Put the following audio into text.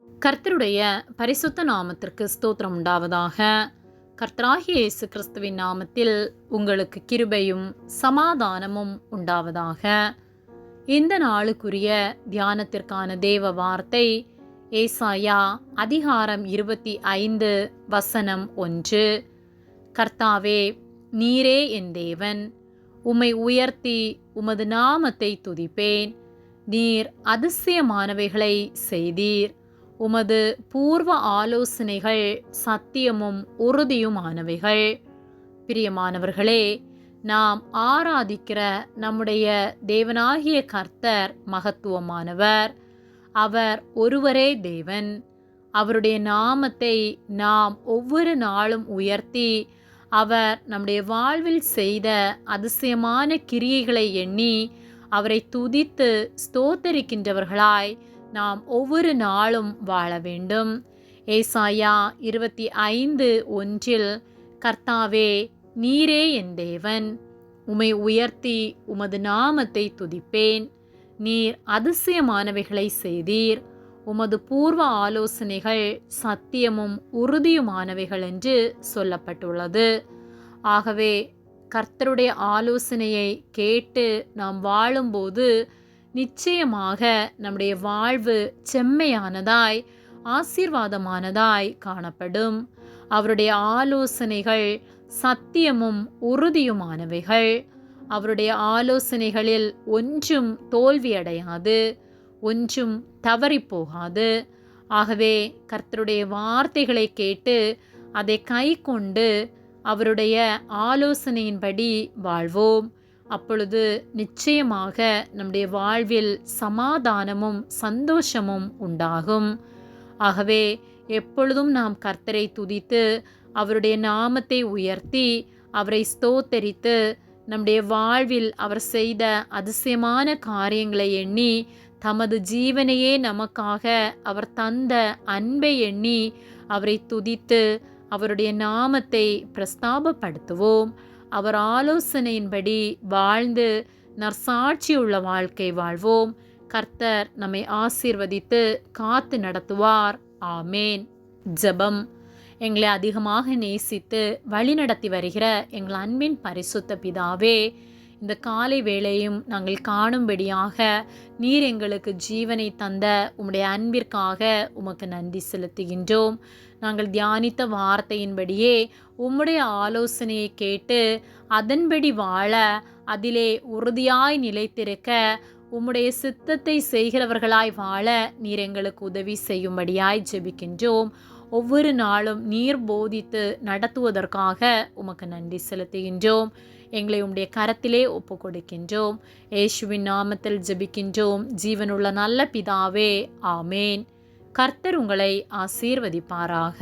கர்த்தருடைய பரிசுத்த நாமத்திற்கு ஸ்தோத்திரம் உண்டாவதாக. கர்த்தராகிய இயேசு கிறிஸ்துவின் நாமத்தில் உங்களுக்கு கிருபையும் சமாதானமும் உண்டாவதாக. இந்த நாளுக்குரிய தியானத்திற்கான தேவ வார்த்தை ஏசாயா அதிகாரம் 25 வசனம் 1. கர்த்தாவே, நீரே என் தேவன், உம்மை உயர்த்தி உமது நாமத்தை துதிப்பேன். நீர் அதிசயமானவைகளை செய்தீர். உமது பூர்வ ஆலோசனைகள் சத்தியமும் உறுதியுமானவைகள். பிரியமானவர்களே, நாம் ஆராதிக்கிற நம்முடைய தேவனாகிய கர்த்தர் மகத்துவமானவர். அவர் ஒருவரே தேவன். அவருடைய நாமத்தை நாம் ஒவ்வொரு நாளும் உயர்த்தி, அவர் நம்முடைய வாழ்வில் செய்த அதிசயமான கிரியைகளை எண்ணி அவரை துதித்து ஸ்தோத்தரிக்கின்றவர்களாய் நாம் ஒவ்வொரு நாளும் வாழ வேண்டும். ஏசாயா 25:1 கர்த்தாவே, நீரே என் தேவன், உம்மை உயர்த்தி உமது நாமத்தை துதிப்பேன். நீர் அதிசயமானவைகளை செய்தீர். உமது பூர்வ ஆலோசனைகள் சத்தியமும் உறுதியுமானவைகள் என்று சொல்லப்பட்டுள்ளது. ஆகவே கர்த்தருடைய ஆலோசனையை கேட்டு நாம் வாழும்போது நிச்சயமாக நம்முடைய வாழ்வு செம்மையானதாய் ஆசீர்வாதமானதாய் காணப்படும். அவருடைய ஆலோசனைகள் சத்தியமும் உறுதியுமானவைகள். அவருடைய ஆலோசனைகளில் ஒன்றும் தோல்வியடையாது, ஒன்றும் தவறி போகாது. ஆகவே கர்த்தருடைய வார்த்தைகளை கேட்டு அதை கை கொண்டு அவருடைய ஆலோசனையின்படி வாழ்வோம். அப்பொழுது நிச்சயமாக நம்முடைய வாழ்வில் சமாதானமும் சந்தோஷமும் உண்டாகும். ஆகவே எப்பொழுதும் நாம் கர்த்தரை துதித்து அவருடைய நாமத்தை உயர்த்தி அவரை ஸ்தோத்தரித்து நம்முடைய வாழ்வில் அவர் செய்த அதிசயமான காரியங்களை எண்ணி, தமது ஜீவனையே நமக்காக அவர் தந்த அன்பை எண்ணி அவரை துதித்து அவருடைய நாமத்தை பிரஸ்தாபப்படுத்துவோம். அவர் ஆலோசனையின்படி வாழ்ந்து நற்சாட்சியுள்ள வாழ்க்கை வாழ்வோம். கர்த்தர் நம்மை ஆசீர்வதித்து காத்து நடத்துவார். ஆமேன். ஜெபம். எங்களை அதிகமாக நேசித்து வழிநடத்தி வருகிற எங்கள் அன்பின் பரிசுத்த பிதாவே, இந்த காலை வேளையும் நாங்கள் காணும்படியாக நீர் எங்களுக்கு ஜீவனை தந்த உம்முடைய அன்பிற்காக உமக்கு நன்றி செலுத்துகின்றோம். நாங்கள் தியானித்த வார்த்தையின்படியே உம்முடைய ஆலோசனையை கேட்டு அதன்படி வாழ, அதிலே உறுதியாய் நிலைத்திருக்க, உம்முடைய சித்தத்தை செய்கிறவர்களாய் வாழ நீர் எங்களுக்கு உதவி செய்யும்படியாய் ஜெபிக்கின்றோம். ஒவ்வொரு நாளும் நீர் போதித்து நடத்துவதற்காக உமக்கு நன்றி செலுத்துகின்றோம். எங்களை உம்முடைய கரத்திலே ஒப்பு கொடுக்கின்றோம். இயேசுவின் நாமத்தில் ஜெபிக்கின்றோம் ஜீவனுள்ள நல்ல பிதாவே. ஆமேன். கர்த்தர் உங்களை ஆசீர்வதிப்பாராக.